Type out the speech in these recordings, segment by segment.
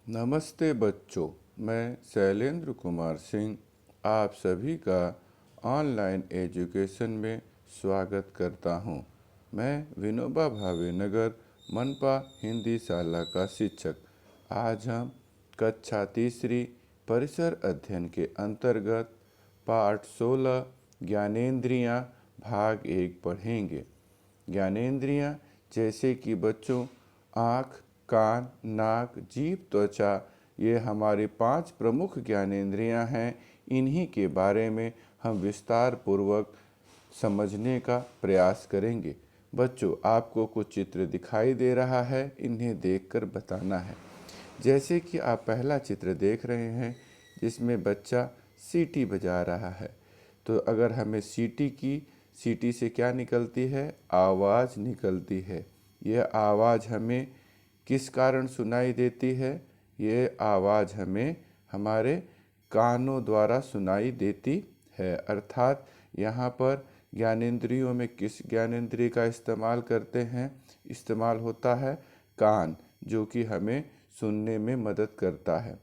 नमस्ते बच्चों, मैं शैलेंद्र कुमार सिंह आप सभी का ऑनलाइन एजुकेशन में स्वागत करता हूं। मैं विनोबा भावे नगर मनपा हिंदी शाला का शिक्षक। आज हम कक्षा तीसरी परिसर अध्ययन के अंतर्गत पाठ 16 ज्ञानेंद्रियां भाग 1 पढ़ेंगे। ज्ञानेंद्रियां जैसे कि बच्चों आँख, कान, नाक, जीभ, त्वचा, ये हमारी 5 प्रमुख ज्ञानेंद्रियां हैं। इन्हीं के बारे में हम विस्तार पूर्वक समझने का प्रयास करेंगे। बच्चों, आपको कुछ चित्र दिखाई दे रहा है, इन्हें देखकर बताना है। जैसे कि आप पहला चित्र देख रहे हैं जिसमें बच्चा सीटी बजा रहा है। तो अगर हमें सीटी से क्या निकलती है? आवाज़ निकलती है। यह आवाज़ हमें किस कारण सुनाई देती है? ये आवाज़ हमें हमारे कानों द्वारा सुनाई देती है। अर्थात यहाँ पर ज्ञानेंद्रियों में किस ज्ञानेंद्रिय का इस्तेमाल करते हैं? इस्तेमाल होता है कान, जो कि हमें सुनने में मदद करता है।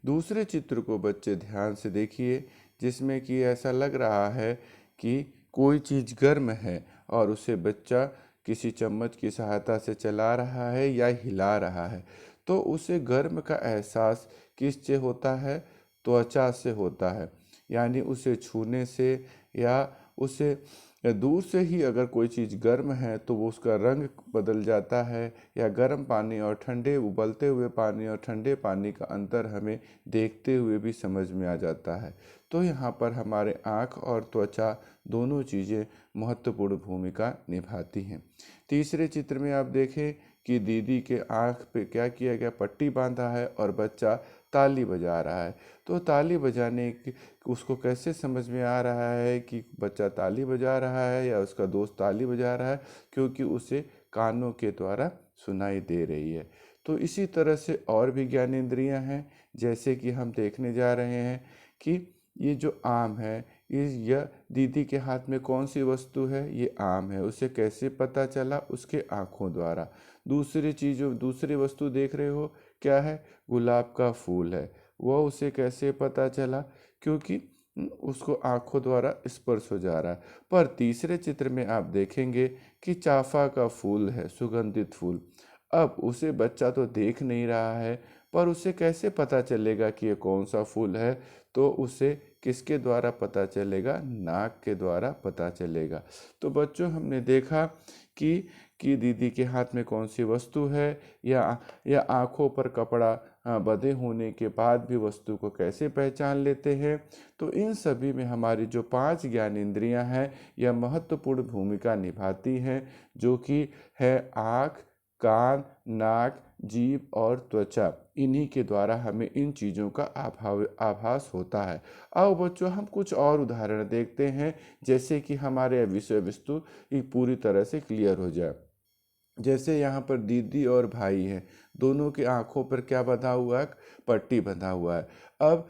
दूसरे चित्र को बच्चे ध्यान से देखिए, जिसमें कि ऐसा लग रहा है कि कोई चीज़ गर्म है और उसे बच्चा किसी चम्मच की सहायता से चला रहा है या हिला रहा है। तो उसे गर्म का एहसास किस से होता है? त्वचा से होता है। यानी उसे छूने से या उसे दूर से ही अगर कोई चीज़ गर्म है तो वो उसका रंग बदल जाता है, या गर्म पानी और ठंडे उबलते हुए पानी और ठंडे पानी का अंतर हमें देखते हुए भी समझ में आ जाता है। तो यहाँ पर हमारे आँख और त्वचा दोनों चीज़ें महत्वपूर्ण भूमिका निभाती हैं। तीसरे चित्र में आप देखें कि दीदी के आँख पे क्या किया गया? पट्टी बांधा है और बच्चा ताली बजा रहा है। तो ताली बजाने की उसको कैसे समझ में आ रहा है कि बच्चा ताली बजा रहा है या उसका दोस्त ताली बजा रहा है? क्योंकि उसे कानों के द्वारा सुनाई दे रही है। तो इसी तरह से और भी ज्ञानेंद्रियां हैं। जैसे कि हम देखने जा रहे हैं कि ये जो आम है, यह दीदी के हाथ में कौन सी वस्तु है? ये आम है। उसे कैसे पता चला? उसके आँखों द्वारा। दूसरी वस्तु देख रहे हो, क्या है? गुलाब का फूल है। वह उसे कैसे पता चला? क्योंकि उसको आँखों द्वारा स्पर्श हो जा रहा है। पर तीसरे चित्र में आप देखेंगे कि चाफ़ा का फूल है, सुगंधित फूल। अब उसे बच्चा तो देख नहीं रहा है, पर उसे कैसे पता चलेगा कि ये कौन सा फूल है? तो उसे किसके द्वारा पता चलेगा? नाक के द्वारा पता चलेगा। तो बच्चों, हमने देखा कि दीदी के हाथ में कौन सी वस्तु है, या आँखों पर कपड़ा बंधे होने के बाद भी वस्तु को कैसे पहचान लेते हैं। तो इन सभी में हमारी जो 5 ज्ञानेंद्रियां हैं, यह महत्वपूर्ण भूमिका निभाती हैं, जो कि है आँख, कान, नाक, जीभ और त्वचा। इन्हीं के द्वारा हमें इन चीज़ों का आभास होता है। आओ बच्चों, हम कुछ और उदाहरण देखते हैं, जैसे कि हमारे विषय वस्तु पूरी तरह से क्लियर हो जाए। जैसे यहाँ पर दीदी और भाई हैं, दोनों की आंखों पर क्या बंधा हुआ है? पट्टी बंधा हुआ है। अब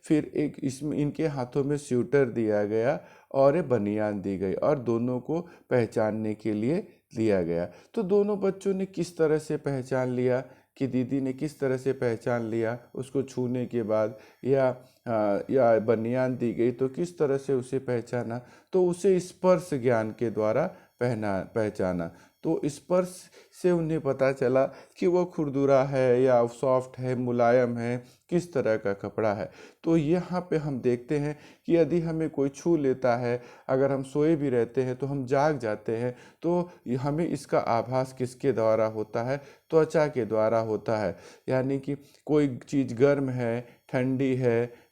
फिर एक इसमें इनके हाथों में स्वेटर दिया गया और बनियान दी गई और दोनों को पहचानने के लिए दिया गया। तो दोनों बच्चों ने किस तरह से पहचान लिया? कि दीदी ने किस तरह से पहचान लिया उसको छूने के बाद, या बनियान दी गई तो किस तरह से उसे पहचाना? तो उसे स्पर्श ज्ञान के द्वारा पहचाना। तो स्पर्श से उन्हें पता चला कि वो खुरदुरा है या सॉफ्ट है, मुलायम है, किस तरह का कपड़ा है। तो यहाँ पे हम देखते हैं कि यदि हमें कोई छू लेता है, अगर हम सोए भी रहते हैं तो हम जाग जाते हैं, तो हमें इसका आभास किसके द्वारा होता है? त्वचा के द्वारा होता है। यानी कि कोई चीज़ गर्म है, ठंडी है,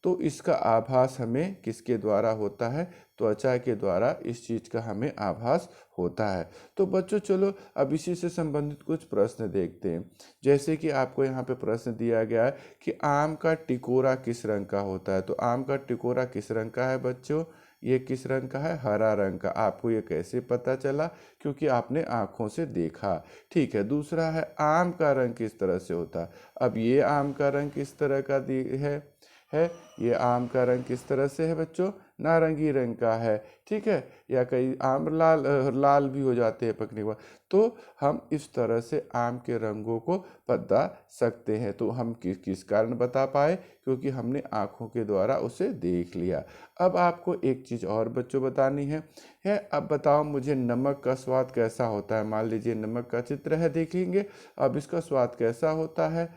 तो इसका आभास हमें किसके द्वारा होता है? त्वचा के द्वारा इस चीज़ का हमें आभास होता है। तो बच्चों, चलो अब इसी से संबंधित कुछ प्रश्न देखते हैं। जैसे कि आपको यहाँ पे प्रश्न दिया गया है कि आम का टिकोरा किस रंग का होता है? तो आम का टिकोरा किस रंग का है बच्चों? ये किस रंग का है? हरा रंग का। आपको ये कैसे पता चला? क्योंकि आपने आँखों से देखा। ठीक है। दूसरा है, आम का रंग किस तरह से होता है? अब ये आम का रंग किस तरह का है ये आम का रंग किस तरह से है बच्चों? नारंगी रंग का है, ठीक है, या कई आम लाल भी हो जाते हैं पकने के बाद। तो हम इस तरह से आम के रंगों को बता सकते हैं। तो हम किस किस कारण बता पाए, क्योंकि हमने आँखों के द्वारा उसे देख लिया। अब आपको एक चीज़ और बच्चों बतानी है। अब बताओ मुझे नमक का स्वाद कैसा होता है। मान लीजिए नमक का चित्र है, देखेंगे। अब इसका स्वाद कैसा होता है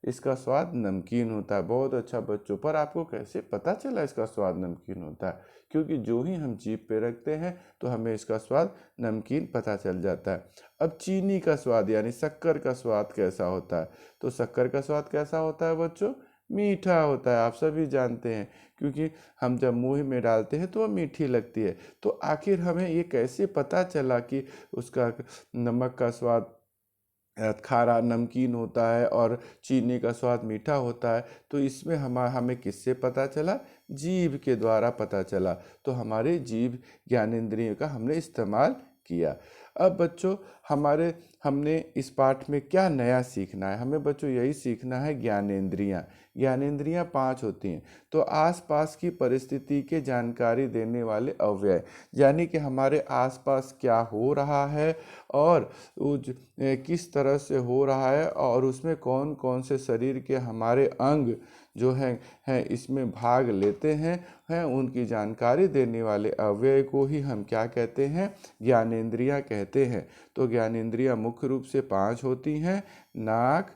इसका स्वाद नमकीन होता है। बहुत अच्छा बच्चों, पर आपको कैसे पता चला इसका स्वाद नमकीन होता है? क्योंकि जो ही हम जीभ पे रखते हैं तो हमें इसका स्वाद नमकीन पता चल जाता है। अब चीनी का स्वाद यानी शक्कर का स्वाद कैसा होता है? तो शक्कर का स्वाद कैसा होता है बच्चों? मीठा होता है, आप सभी जानते हैं, क्योंकि हम जब मुंह में डालते हैं तो वह मीठी लगती है। तो आखिर हमें ये कैसे पता चला कि उसका नमक का स्वाद खारा नमकीन होता है और चीनी का स्वाद मीठा होता है? तो इसमें हमें किससे पता चला? जीभ के द्वारा पता चला। तो हमारे जीभ ज्ञानेंद्रियों का हमने इस्तेमाल किया। अब बच्चों हमने इस पाठ में क्या नया सीखना है? हमें बच्चों यही सीखना है, ज्ञानेंद्रियाँ। ज्ञानेंद्रियाँ 5 होती हैं। तो आसपास की परिस्थिति के जानकारी देने वाले अवयव, यानी कि हमारे आसपास क्या हो रहा है और किस तरह से हो रहा है और उसमें कौन कौन से शरीर के हमारे अंग जो हैं इसमें भाग लेते हैं उनकी जानकारी देने वाले अवयव को ही हम क्या कहते हैं? ज्ञानेंद्रियाँ कहते हैं। तो ज्ञानेंद्रियाँ मुख्य रूप से 5 होती हैं: नाक,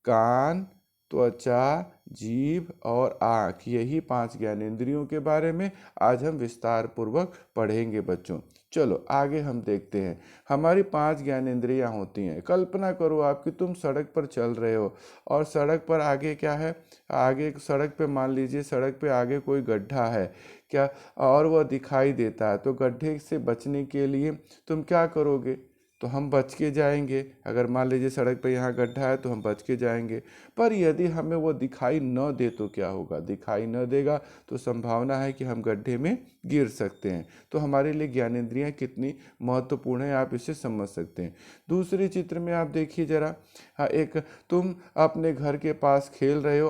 कान, त्वचा, जीभ और आँख। यही 5 ज्ञानेंद्रियों के बारे में आज हम विस्तार पूर्वक पढ़ेंगे बच्चों। चलो आगे हम देखते हैं। हमारी 5 ज्ञानेंद्रियाँ होती हैं। कल्पना करो आप कि तुम सड़क पर चल रहे हो और सड़क पर आगे क्या है? आगे सड़क पे मान लीजिए सड़क पे आगे कोई गड्ढा है क्या, और वह दिखाई देता है। तो गड्ढे से बचने के लिए तुम क्या करोगे? तो हम बच के जाएंगे। अगर मान लीजिए सड़क पे यहाँ गड्ढा है तो हम बच के जाएंगे। पर यदि हमें वो दिखाई न दे तो क्या होगा? दिखाई न देगा तो संभावना है कि हम गड्ढे में गिर सकते हैं। तो हमारे लिए ज्ञानेंद्रियाँ कितनी महत्वपूर्ण है, आप इसे समझ सकते हैं। दूसरे चित्र में आप देखिए जरा। हाँ, एक तुम अपने घर के पास खेल रहे हो,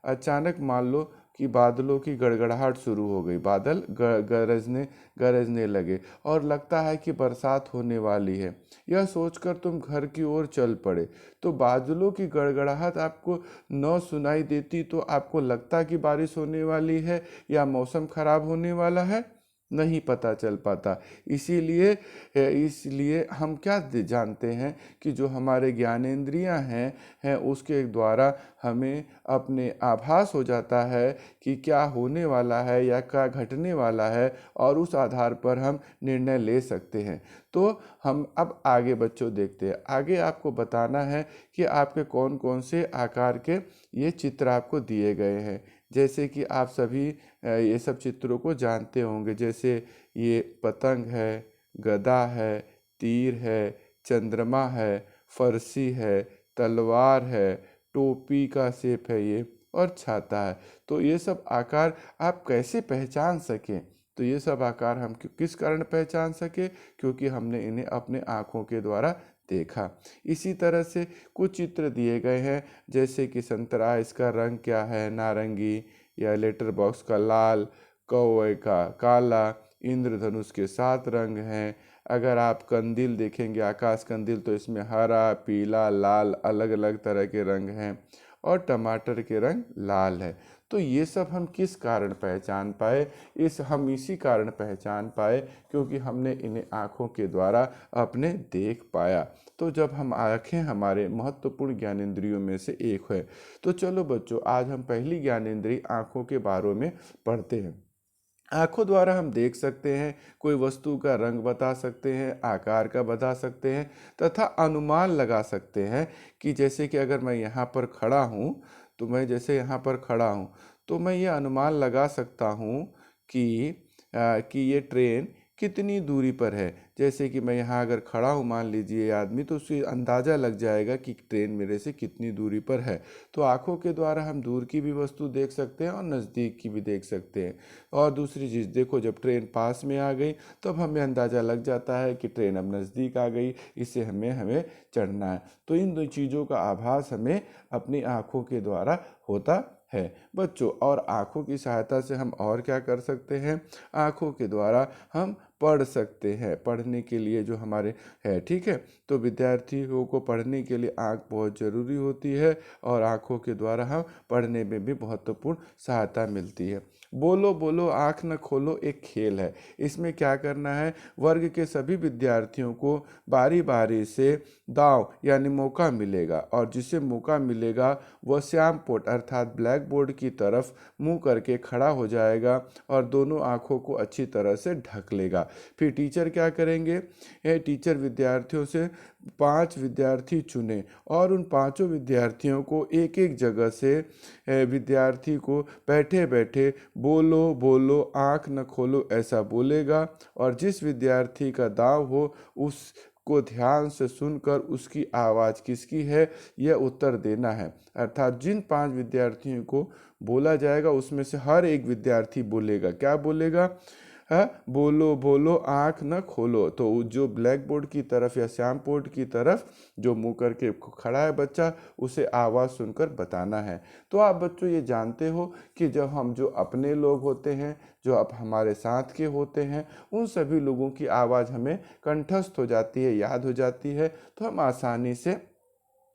अचानक मान लो कि बादलों की गड़गड़ाहट शुरू हो गई। बादल गरजने लगे और लगता है कि बरसात होने वाली है। यह सोचकर तुम घर की ओर चल पड़े। तो बादलों की गड़गड़ाहट आपको न सुनाई देती तो आपको लगता कि बारिश होने वाली है या मौसम खराब होने वाला है? नहीं पता चल पाता। इसलिए हम क्या जानते हैं कि जो हमारे ज्ञानेंद्रियां हैं उसके द्वारा हमें अपने आभास हो जाता है कि क्या होने वाला है या क्या घटने वाला है, और उस आधार पर हम निर्णय ले सकते हैं। तो हम अब आगे बच्चों देखते हैं। आगे आपको बताना है कि आपके कौन कौन से आकार के ये चित्र आपको दिए गए हैं। जैसे कि आप सभी ये सब चित्रों को जानते होंगे। जैसे ये पतंग है, गदा है, तीर है, चंद्रमा है, फरसी है, तलवार है, टोपी का शेप है ये, और छाता है। तो ये सब आकार आप कैसे पहचान सकें? तो ये सब आकार हम किस कारण पहचान सके? क्योंकि हमने इन्हें अपने आँखों के द्वारा देखा। इसी तरह से कुछ चित्र दिए गए हैं, जैसे कि संतरा, इसका रंग क्या है? नारंगी, या लेटर बॉक्स का लाल, कौवे का काला, इंद्रधनुष के 7 रंग हैं। अगर आप कंदील देखेंगे, आकाश कंदील, तो इसमें हरा, पीला, लाल अलग अलग तरह के रंग हैं, और टमाटर के रंग लाल है। तो ये सब हम किस कारण पहचान पाए? हम इसी कारण पहचान पाए क्योंकि हमने इन्हें आँखों के द्वारा अपने देख पाया। तो जब हम आँखें हमारे महत्वपूर्ण ज्ञानेंद्रियों में से एक है। तो चलो बच्चों, आज हम पहली ज्ञानेंद्रिय आँखों के बारे में पढ़ते हैं। आँखों द्वारा हम देख सकते हैं, कोई वस्तु का रंग बता सकते हैं, आकार का बता सकते हैं, तथा अनुमान लगा सकते हैं कि जैसे कि अगर मैं यहाँ पर खड़ा हूँ, तो मैं जैसे यहाँ पर खड़ा हूँ तो मैं ये अनुमान लगा सकता हूँ कि ये ट्रेन कितनी दूरी पर है। जैसे कि मैं यहाँ अगर खड़ा हूँ, मान लीजिए आदमी, तो उसे अंदाज़ा लग जाएगा कि ट्रेन मेरे से कितनी दूरी पर है। तो आँखों के द्वारा हम दूर की भी वस्तु देख सकते हैं और नज़दीक की भी देख सकते हैं। और दूसरी चीज़ देखो, जब ट्रेन पास में आ गई तब हमें अंदाज़ा लग जाता है कि ट्रेन अब नज़दीक आ गई, इससे हमें चढ़ना है। तो इन दो चीज़ों का आभास हमें अपनी आँखों के द्वारा होता है बच्चों। और आँखों की सहायता से हम और क्या कर सकते हैं, आँखों के द्वारा हम पढ़ सकते हैं, पढ़ने के लिए जो हमारे है, ठीक है। तो विद्यार्थियों को पढ़ने के लिए आँख बहुत ज़रूरी होती है और आँखों के द्वारा हम पढ़ने में भी महत्वपूर्ण सहायता मिलती है। बोलो बोलो आँख न खोलो एक खेल है। इसमें क्या करना है, वर्ग के सभी विद्यार्थियों को बारी बारी से दाव यानी मौका मिलेगा और जिसे मौका मिलेगा वह श्याम बोर्ड अर्थात ब्लैक बोर्ड की तरफ मुंह करके खड़ा हो जाएगा और दोनों आँखों को अच्छी तरह से ढक लेगा। फिर टीचर क्या करेंगे, टीचर विद्यार्थियों से 5 विद्यार्थी चुने और उन पांचों विद्यार्थियों को एक एक जगह से विद्यार्थी को बैठे बैठे बोलो बोलो आँख न खोलो ऐसा बोलेगा और जिस विद्यार्थी का दाव हो उस को ध्यान से सुनकर उसकी आवाज़ किसकी है यह उत्तर देना है। अर्थात जिन 5 विद्यार्थियों को बोला जाएगा उसमें से हर एक विद्यार्थी बोलेगा, क्या बोलेगा, है बोलो बोलो आँख न खोलो। तो जो ब्लैक बोर्ड की तरफ या श्याम बोर्ड की तरफ जो मुंह करके खड़ा है बच्चा, उसे आवाज़ सुनकर बताना है। तो आप बच्चों ये जानते हो कि जब हम जो अपने लोग होते हैं, जो अब हमारे साथ के होते हैं, उन सभी लोगों की आवाज़ हमें कंठस्थ हो जाती है, याद हो जाती है, तो हम आसानी से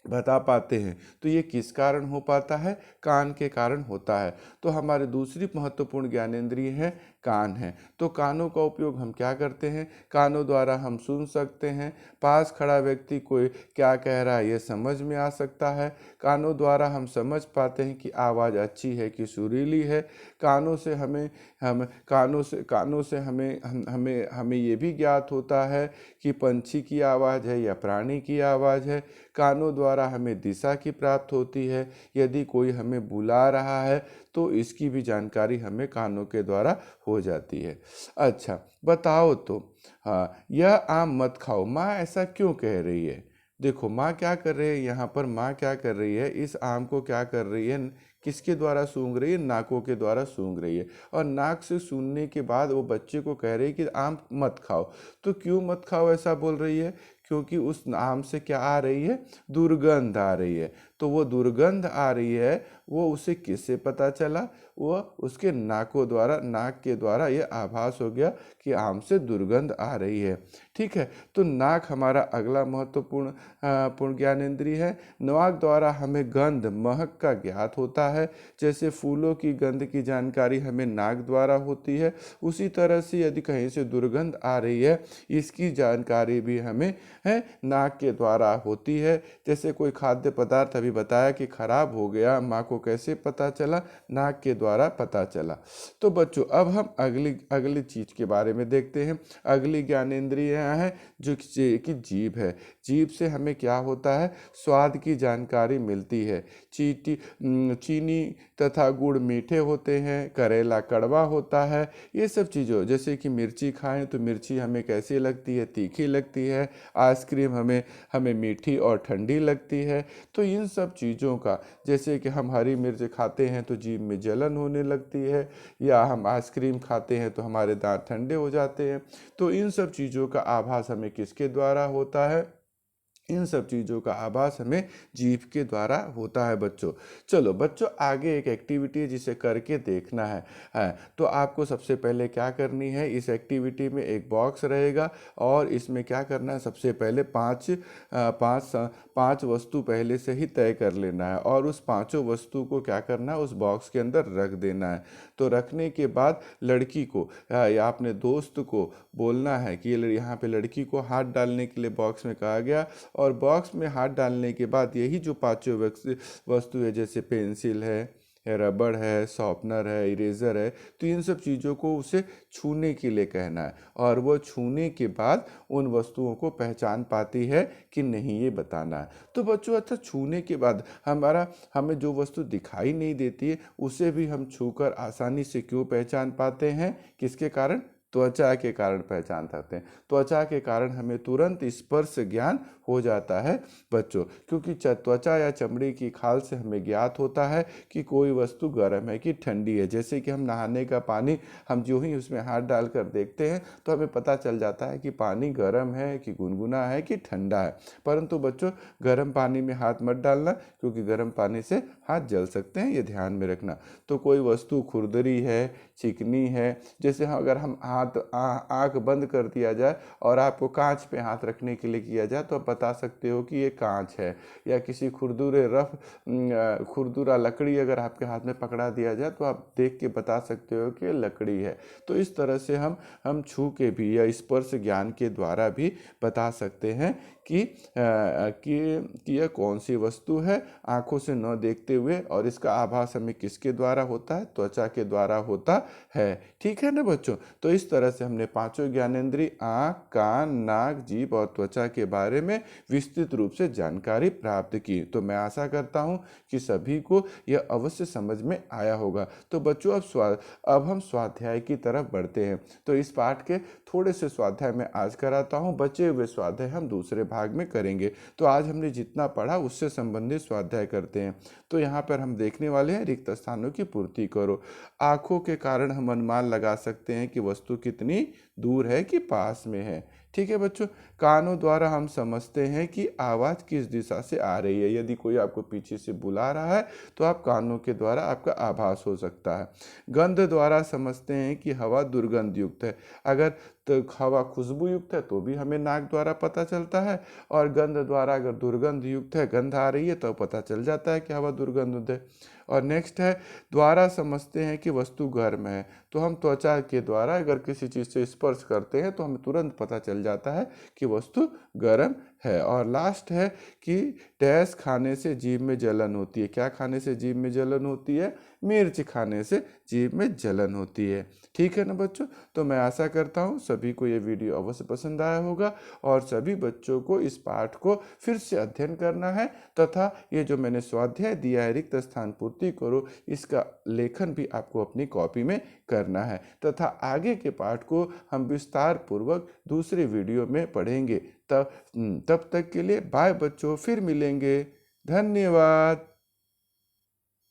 बता पाते हैं। तो ये किस कारण हो पाता है, कान के कारण होता है। तो हमारे दूसरी महत्वपूर्ण ज्ञानेंद्रिय है कान है। तो कानों का उपयोग हम क्या करते हैं, कानों द्वारा हम सुन सकते हैं, पास खड़ा व्यक्ति कोई क्या कह रहा है ये समझ में आ सकता है, कानों द्वारा हम समझ पाते हैं कि आवाज़ अच्छी है कि सुरीली है, कानों से हमें ये भी ज्ञात होता है कि पंछी की आवाज़ है या प्राणी की आवाज़ है, कानों द्वारा हमें दिशा की प्राप्त होती है, यदि कोई हमें बुला रहा है तो इसकी भी जानकारी हमें कानों के द्वारा हो जाती है। अच्छा बताओ तो, हाँ यह आम मत खाओ माँ ऐसा क्यों कह रही है। देखो माँ क्या कर रही है, यहाँ पर माँ क्या कर रही है, इस आम को क्या कर रही है, किसके द्वारा सूंघ रही है, नाकों के द्वारा सूंघ रही है और नाक से सूंघने के बाद वो बच्चे को कह रही है कि आम मत खाओ। तो क्यों मत खाओ ऐसा बोल रही है, क्योंकि उस आम से क्या आ रही है, दुर्गंध आ रही है। तो वो दुर्गंध आ रही है, वो उसे किससे पता चला, वह उसके नाकों द्वारा, नाक के द्वारा यह आभास हो गया कि आम से दुर्गंध आ रही है। ठीक है, तो नाक हमारा अगला महत्वपूर्ण पूर्ण ज्ञानेंद्रिय है। नाक द्वारा हमें गंध महक का ज्ञात होता है। जैसे फूलों की गंध की जानकारी हमें नाक द्वारा होती है, उसी तरह से यदि कहीं से दुर्गंध आ रही है इसकी जानकारी भी हमें नाक के द्वारा होती है। जैसे कोई खाद्य पदार्थ अभी बताया कि खराब हो गया, माँ को कैसे पता चला, नाक के द्वारा पता चला। तो बच्चों अब हम अगली चीज के बारे में देखते हैं। अगली ज्ञानेंद्रिय है जो कि जीभ है। जीभ से हमें क्या होता है, स्वाद की जानकारी मिलती है। चीनी तथा गुड़ मीठे होते हैं, करेला कड़वा होता है। ये सब चीज़ों जैसे कि मिर्ची खाएं तो मिर्ची हमें कैसी लगती है, तीखी लगती है। आइसक्रीम हमें मीठी और ठंडी लगती है। तो इन सब चीज़ों का, जैसे कि हम हरी मिर्च खाते हैं तो जीभ में जलन होने लगती है, या हम आइसक्रीम खाते हैं तो हमारे दांत ठंडे हो जाते हैं। तो इन सब चीज़ों का आभास हमें किसके द्वारा होता है, इन सब चीज़ों का आभास हमें जीभ के द्वारा होता है बच्चों। चलो बच्चों आगे एक एक्टिविटी है जिसे करके देखना है। तो आपको सबसे पहले क्या करनी है, इस एक्टिविटी में एक बॉक्स रहेगा और इसमें क्या करना है, सबसे पहले पांच वस्तु पहले से ही तय कर लेना है और उस पांचों वस्तु को क्या करना है, उस बॉक्स के अंदर रख देना है। तो रखने के बाद लड़की को या अपने दोस्त को बोलना है कि यहाँ पे लड़की को हाथ डालने के लिए बॉक्स में कहा गया, और बॉक्स में हाथ डालने के बाद यही जो पांचों वस्तु है, जैसे पेंसिल है, रबड़ है, शॉर्पनर है, इरेजर है, तो इन सब चीज़ों को उसे छूने के लिए कहना है और वो छूने के बाद उन वस्तुओं को पहचान पाती है कि नहीं ये बताना है। तो बच्चों अच्छा छूने के बाद हमें जो वस्तु दिखाई नहीं देती है उसे भी हम छूकर आसानी से क्यों पहचान पाते हैं, किसके कारण, त्वचा के कारण पहचान सकते हैं। त्वचा के कारण हमें तुरंत स्पर्श ज्ञान हो जाता है बच्चों, क्योंकि त्वचा या चमड़ी की खाल से हमें ज्ञात होता है कि कोई वस्तु गर्म है कि ठंडी है। जैसे कि हम नहाने का पानी, हम जो ही उसमें हाथ डालकर देखते हैं तो हमें पता चल जाता है कि पानी गर्म है कि गुनगुना है कि ठंडा है। परंतु बच्चों, गर्म पानी में हाथ मत डालना, क्योंकि गर्म पानी से हाथ जल सकते हैं, ये ध्यान में रखना। तो कोई वस्तु खुरदरी है, चिकनी है, जैसे अगर हम आँख बंद कर दिया जाए और आपको कांच पे हाथ रखने के लिए किया जाए तो आप बता सकते हो कि ये कांच है। या किसी खुरदुरा लकड़ी अगर आपके हाथ में पकड़ा दिया जाए तो आप देख के बता सकते हो कि ये लकड़ी है। तो इस तरह से हम छू के भी या स्पर्श ज्ञान के द्वारा भी बता सकते हैं कि यह कौन सी वस्तु है, आंखों से न देखते हुए। और इसका आभास हमें किसके द्वारा होता है? त्वचा के द्वारा होता है। ठीक है ना बच्चों? तो इस तरह से हमने पांचों ज्ञानेंद्रिय आँख, कान, नाक, जीभ और त्वचा के बारे में विस्तृत रूप से जानकारी प्राप्त की। तो मैं आशा करता हूँ कि सभी को यह अवश्य समझ में आया होगा। तो बच्चों, अब हम स्वाध्याय की तरफ बढ़ते हैं। तो इस पाठ के थोड़े से स्वाध्याय मैं आज कराता हूँ, बचे हुए स्वाध्याय हम दूसरे भाग में करेंगे। तो आज हमने जितना पढ़ा उससे संबंधित स्वाध्याय करते हैं। तो यहाँ पर हम देखने वाले हैं, रिक्त स्थानों की पूर्ति करो। आँखों के कारण हम अनुमान लगा सकते हैं कि वस्तु कितनी दूर है कि पास में है। ठीक है बच्चों। कानों द्वारा हम समझते हैं कि आवाज़ किस दिशा से आ रही है। यदि कोई आपको पीछे से बुला रहा है तो आप कानों के द्वारा आपका आभास हो सकता है। गंध द्वारा समझते हैं कि हवा दुर्गंध युक्त है। अगर तो हवा खुशबू युक्त है तो भी हमें नाक द्वारा पता चलता है, और गंध द्वारा अगर दुर्गंध युक्त है, गंध आ रही है, तो पता चल जाता है कि हवा दुर्गंध है। और नेक्स्ट है, द्वारा समझते हैं कि वस्तु गर्म है। तो हम त्वचा के द्वारा अगर किसी चीज़ से स्पर्श करते हैं तो हमें तुरंत पता चल जाता है कि वस्तु गर्म है। और लास्ट है कि डैश खाने से जीभ में जलन होती है। क्या खाने से जीभ में जलन होती है? मिर्च खाने से जीभ में जलन होती है। ठीक है ना बच्चों? तो मैं आशा करता हूँ सभी को ये वीडियो अवश्य पसंद आया होगा, और सभी बच्चों को इस पाठ को फिर से अध्ययन करना है, तथा ये जो मैंने स्वाध्याय दिया है, रिक्त स्थान पूर्ति करो, इसका लेखन भी आपको अपनी कॉपी में करना है। तथा आगे के पाठ को हम विस्तार पूर्वक दूसरे वीडियो में पढ़ेंगे। तब तक के लिए बाय बच्चों, फिर मिलेंगे। धन्यवाद।